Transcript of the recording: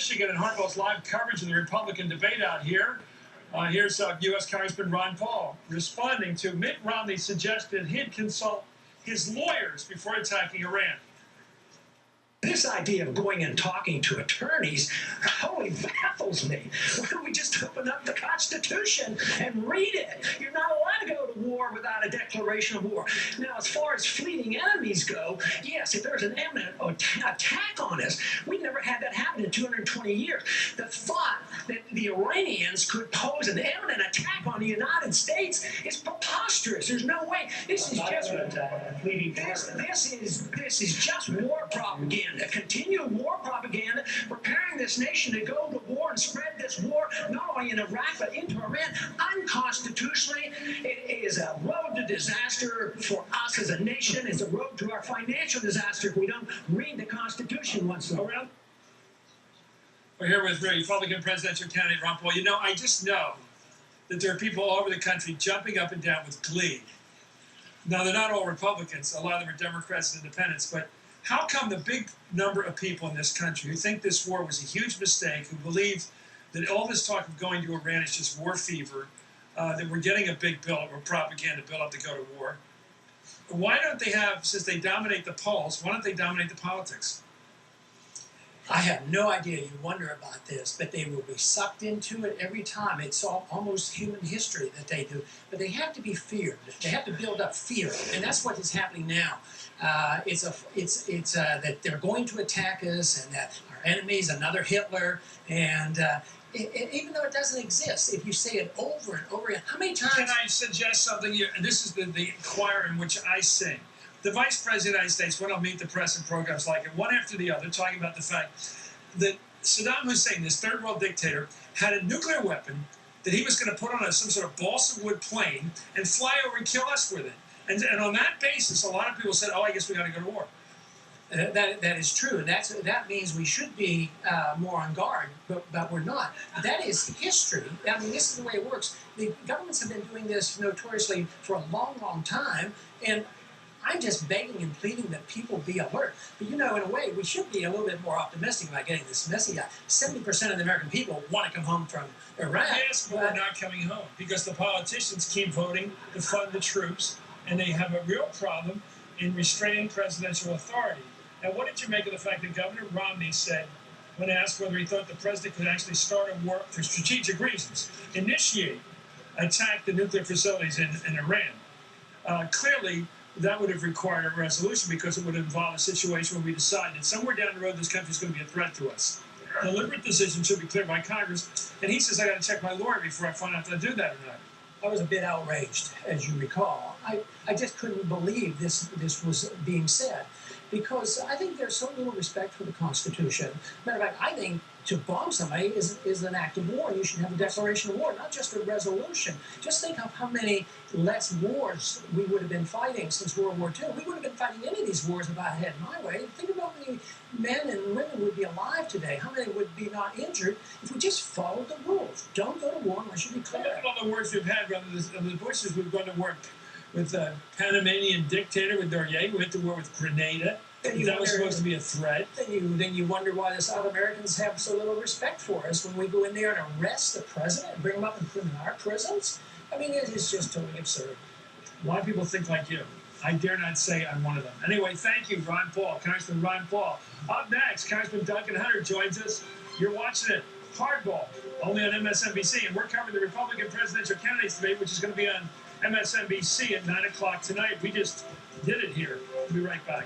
Michigan, and Hardball's live coverage of the Republican debate out here. Here's U.S. Congressman Ron Paul responding to Mitt Romney's suggestion he'd consult his lawyers before attacking Iran. This idea of going and talking to attorneys wholly baffles me. Why don't we just open up the Constitution and read it? You're not allowed to go to war without a declaration of war. Now, as far as fleeting enemies go, yes, if there's an imminent attack on us, we've never had that happen in 220 years. The thought that the Iranians could pose an imminent attack on the United States is preposterous. There's no way. This is just war propaganda. Continue war propaganda, preparing this nation to go to war and spread this war not only in Iraq but into Iran unconstitutionally. It is a road to disaster for us as a nation. It's a road to our financial disaster if we don't read the Constitution once in a while. We're here with Republican presidential candidate Ron Paul. You know, I just know that there are people all over the country jumping up and down with glee. Now, they're not all Republicans. A lot of them are Democrats and independents, but how come the big number of people in this country who think this war was a huge mistake, who believe that all this talk of going to Iran is just war fever, that we're getting a big build-up or propaganda build-up to go to war, why don't they have, since they dominate the polls, why don't they dominate the politics? I have no idea. You wonder about this, but they will be sucked into it every time. It's almost human history that they do. But they have to be feared. They have to build up fear, and that's what is happening now. It's that they're going to attack us, and that our enemy is another Hitler. And even though it doesn't exist, if you say it over and over again, how many times? Can I suggest something here? And this is the choir in which I sing. The Vice President of the United States went on Meet the Press and programs like it, one after the other, talking about the fact that Saddam Hussein, this third world dictator, had a nuclear weapon that he was going to put on some sort of balsa wood plane and fly over and kill us with it. And on that basis, a lot of people said, oh, I guess we got to go to war. That is true, and that means we should be more on guard, but we're not. That is history. I mean, this is the way it works. The governments have been doing this notoriously for a long, long time, and I'm just begging and pleading that people be alert. But, you know, in a way, we should be a little bit more optimistic about getting this message out. 70% of the American people want to come home from Iraq. Yes, but we're not coming home because the politicians keep voting to fund the troops, and they have a real problem in restraining presidential authority. Now, what did you make of the fact that Governor Romney said, when asked whether he thought the president could actually start a war for strategic reasons, attack the nuclear facilities in Iran? Clearly, that would have required a resolution because it would involve a situation where we decide that somewhere down the road this country is going to be a threat to us. A deliberate decision should be cleared by Congress, and he says I got to check my lawyer before I find out if I do that or not. I was a bit outraged, as you recall. I just couldn't believe this was being said, because I think there's so little respect for the Constitution. Matter of fact, I think to bomb somebody is an act of war. You should have a declaration of war, not just a resolution. Just think of how many less wars we would have been fighting since World War II. We wouldn't have been fighting any of these wars if I had my way. Think about how many men and women would be alive today. How many would be not injured if we just followed the rules. Don't go to war unless you declare. Look at all the wars we've had, rather than the Bushes. We've gone to war with the Panamanian dictator, with Noriega. We went to war with Grenada. That was supposed to be a threat. Then you wonder why the South Americans have so little respect for us when we go in there and arrest the president and bring him up and put him in our prisons. I mean, it is just totally absurd. A lot of people think like you. I dare not say I'm one of them. Anyway, thank you, Ron Paul, Congressman Ron Paul. Up next, Congressman Duncan Hunter joins us. You're watching it, Hardball, only on MSNBC, and we're covering the Republican presidential candidates debate, which is going to be on MSNBC at 9 o'clock tonight. We just did it here. We'll be right back.